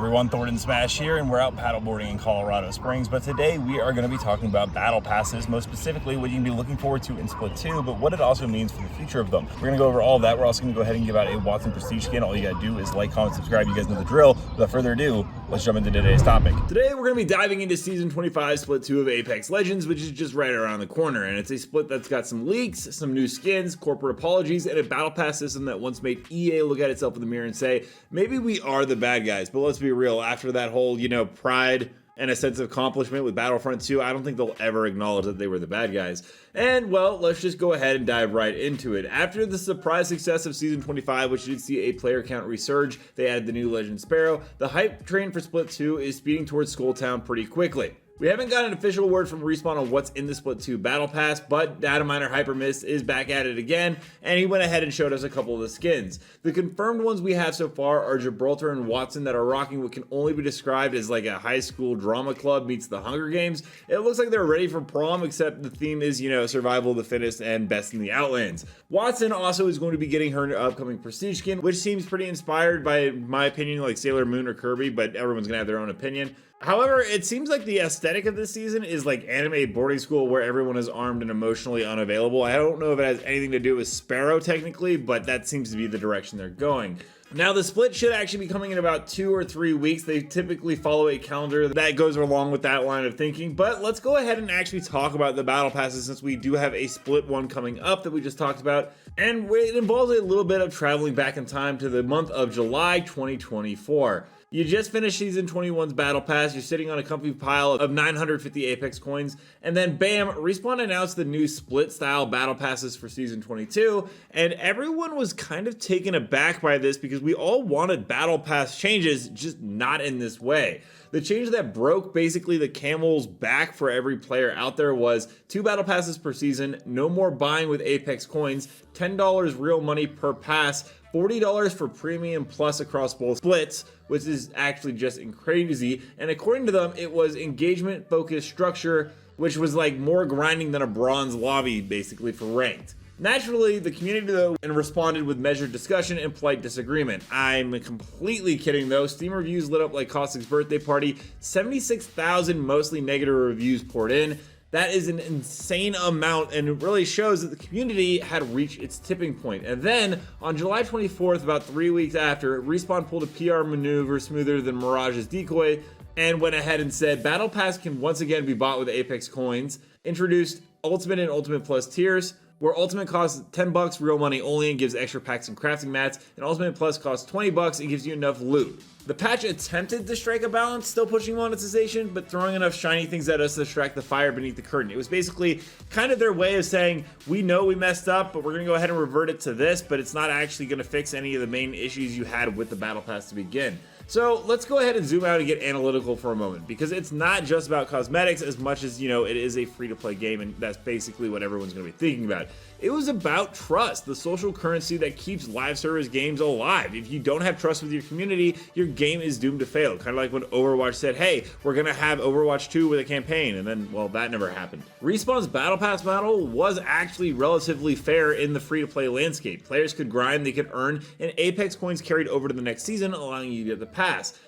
everyone, Thordan Smash here, and we're out paddleboarding in Colorado Springs, but today we are going to be talking about battle passes, most specifically what you can be looking forward to in Split 2, but what it also means for the future of them. We're going to go over all of that. We're also going to go ahead and give out a Watson Prestige skin. All you got to do is like, comment, subscribe. You guys know the drill. Without further ado, let's jump into today's topic. Today we're going to be diving into Season 25, Split 2 of Apex Legends, which is just right around the corner, and it's a split that's got some leaks, some new skins, corporate apologies, and a battle pass system that once made EA look at itself in the mirror and say, maybe we are the bad guys. But let's be real, after that whole, pride and a sense of accomplishment with Battlefront 2, I don't think they'll ever acknowledge that they were the bad guys. And, well, let's just go ahead and dive right into it. After the surprise success of Season 25, which did see a player count resurge, they added the new Legend Sparrow. The hype train for Split 2 is speeding towards Skulltown pretty quickly. We haven't got an official word from Respawn on what's in the Split 2 Battle Pass, but Dataminer Hypermist is back at it again, and he went ahead and showed us a couple of the skins. The confirmed ones we have so far are Gibraltar and Watson that are rocking what can only be described as like a high school drama club meets the Hunger Games. It looks like they're ready for prom, except the theme is, survival of the fittest and best in the Outlands. Watson also is going to be getting her upcoming Prestige skin, which seems pretty inspired by, in my opinion, like Sailor Moon or Kirby, but everyone's gonna have their own opinion. However, it seems like the aesthetic of this season is like anime boarding school where everyone is armed and emotionally unavailable. I don't know if it has anything to do with Sparrow technically, but that seems to be the direction they're going. Now, the split should actually be coming in about 2 or 3 weeks. They typically follow a calendar that goes along with that line of thinking, but let's go ahead and actually talk about the battle passes since we do have a split one coming up that we just talked about, and it involves a little bit of traveling back in time to the month of July 2024. You just finished Season 21's Battle Pass, you're sitting on a comfy pile of 950 Apex coins, and then bam, Respawn announced the new split-style Battle Passes for Season 22, and everyone was kind of taken aback by this because we all wanted Battle Pass changes, just not in this way. The change that broke basically the camel's back for every player out there was 2 Battle Passes per season, no more buying with Apex coins, $10 real money per pass, $40 for Premium Plus across both splits, which is actually just crazy, and according to them, it was engagement-focused structure, which was like more grinding than a bronze lobby, basically, for ranked. Naturally, the community, though, responded with measured discussion and polite disagreement. I'm completely kidding, though. Steam reviews lit up like Caustic's birthday party. 76,000 mostly negative reviews poured in. That is an insane amount, and it really shows that the community had reached its tipping point. And then, on July 24th, about 3 weeks after, Respawn pulled a PR maneuver smoother than Mirage's decoy, and went ahead and said, Battle Pass can once again be bought with Apex coins, introduced Ultimate and Ultimate Plus tiers, where Ultimate costs $10 real money only and gives extra packs and crafting mats, and Ultimate Plus costs $20 and gives you enough loot. The patch attempted to strike a balance, still pushing monetization, but throwing enough shiny things at us to distract the fire beneath the curtain. It was basically kind of their way of saying, we know we messed up, but we're going to go ahead and revert it to this, but it's not actually going to fix any of the main issues you had with the Battle Pass to begin. So let's go ahead and zoom out and get analytical for a moment, because it's not just about cosmetics as much as, it is a free-to-play game, and that's basically what everyone's going to be thinking about. It was about trust, the social currency that keeps live service games alive. If you don't have trust with your community, your game is doomed to fail. Kind of like when Overwatch said, hey, we're going to have Overwatch 2 with a campaign, and then, well, that never happened. Respawn's Battle Pass model was actually relatively fair in the free-to-play landscape. Players could grind, they could earn, and Apex coins carried over to the next season, allowing you to get the pass.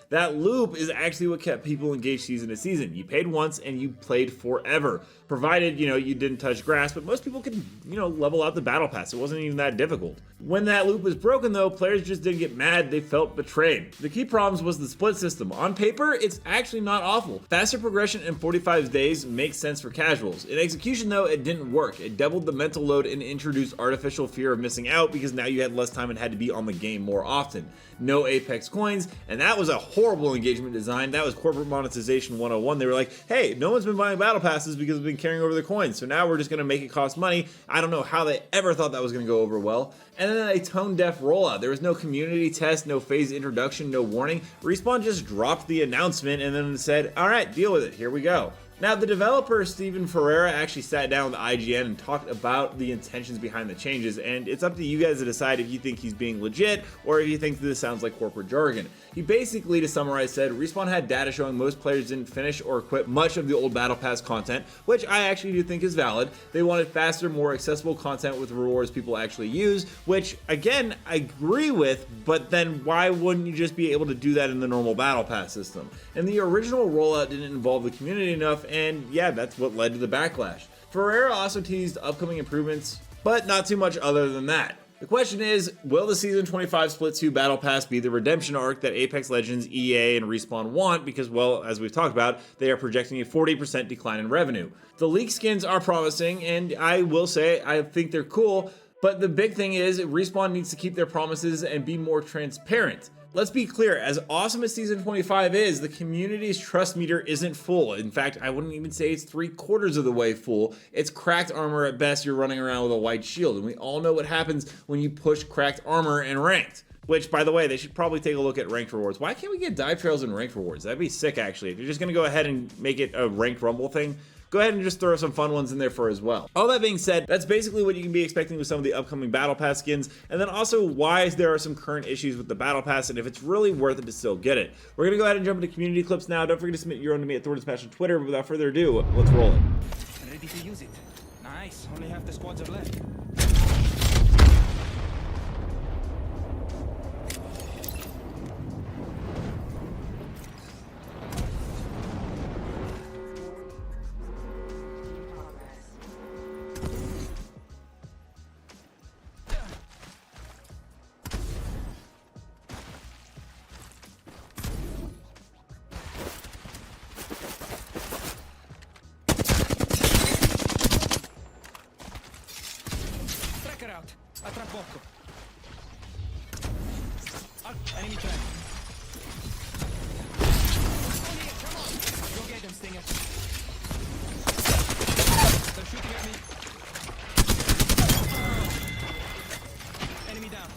That loop is actually what kept people engaged season to season. You paid once and you played forever, provided, you didn't touch grass, but most people could, level out the Battle Pass. It wasn't even that difficult. When that loop was broken, though, players just didn't get mad, they felt betrayed. The key problems was the split system. On paper, it's actually not awful. Faster progression in 45 days makes sense for casuals. In execution, though, it didn't work. It doubled the mental load and introduced artificial fear of missing out because now you had less time and had to be on the game more often. No Apex coins, and that was a horrible engagement design. That was corporate monetization 101. They were like, hey, no one's been buying battle passes because they've been carrying over the coins, so now we're just going to make it cost money. I don't know how they ever thought that was going to go over well. And then a tone-deaf rollout. There was no community test, no phase introduction, no warning. Respawn just dropped the announcement and then said, all right, deal with it, here we go. Now, the developer, Steven Ferreira, actually sat down with IGN and talked about the intentions behind the changes, and it's up to you guys to decide if you think he's being legit or if you think this sounds like corporate jargon. He basically, to summarize, said Respawn had data showing most players didn't finish or equip much of the old Battle Pass content, which I actually do think is valid. They wanted faster, more accessible content with rewards people actually use, which again, I agree with, but then why wouldn't you just be able to do that in the normal Battle Pass system? And the original rollout didn't involve the community enough, and yeah, that's what led to the backlash. Ferreira also teased upcoming improvements, but not too much other than that. The question is, will the Season 25 Split 2 Battle Pass be the redemption arc that Apex Legends, EA, and Respawn want? Because, well, as we've talked about, they are projecting a 40% decline in revenue. The leaked skins are promising, and I will say, I think they're cool, but the big thing is, Respawn needs to keep their promises and be more transparent. Let's be clear, as awesome as Season 25 is, the community's trust meter isn't full. In fact, I wouldn't even say it's 3/4 of the way full. It's cracked armor at best. You're running around with a white shield, and we all know what happens when you push cracked armor in ranked. Which, by the way, they should probably take a look at ranked rewards. Why can't we get dive trails and ranked rewards? That'd be sick, actually. If you're just gonna go ahead and make it a ranked rumble thing, go ahead and just throw some fun ones in there for as well. All that being said, that's basically what you can be expecting with some of the upcoming Battle Pass skins, and then also why there are some current issues with the Battle Pass and if it's really worth it to still get it. We're gonna go ahead and jump into community clips now. Don't forget to submit your own to me at Thordan on Twitter, but without further ado, let's roll it. Ready to use it. Nice, only half the squads are left. Out. A tra poco. Enemy track. Come on. Go get them, Stinger. They're shooting at me. Enemy down.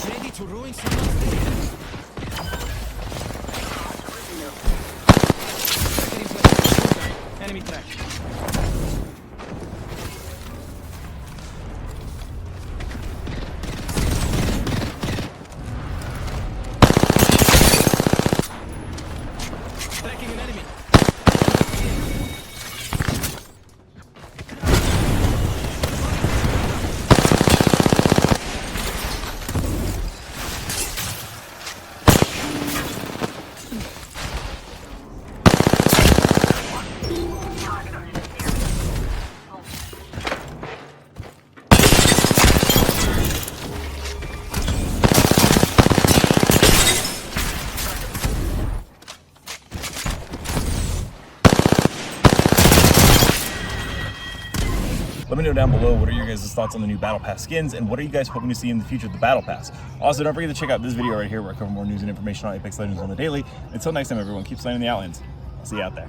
Ready to ruin someone's day. Enemy track. Tracking an enemy. Let me know down below what are your guys' thoughts on the new Battle Pass skins, and what are you guys hoping to see in the future of the Battle Pass. Also, don't forget to check out this video right here where I cover more news and information on Apex Legends on the daily. Until next time, everyone, keep slamming the Outlands. I'll see you out there.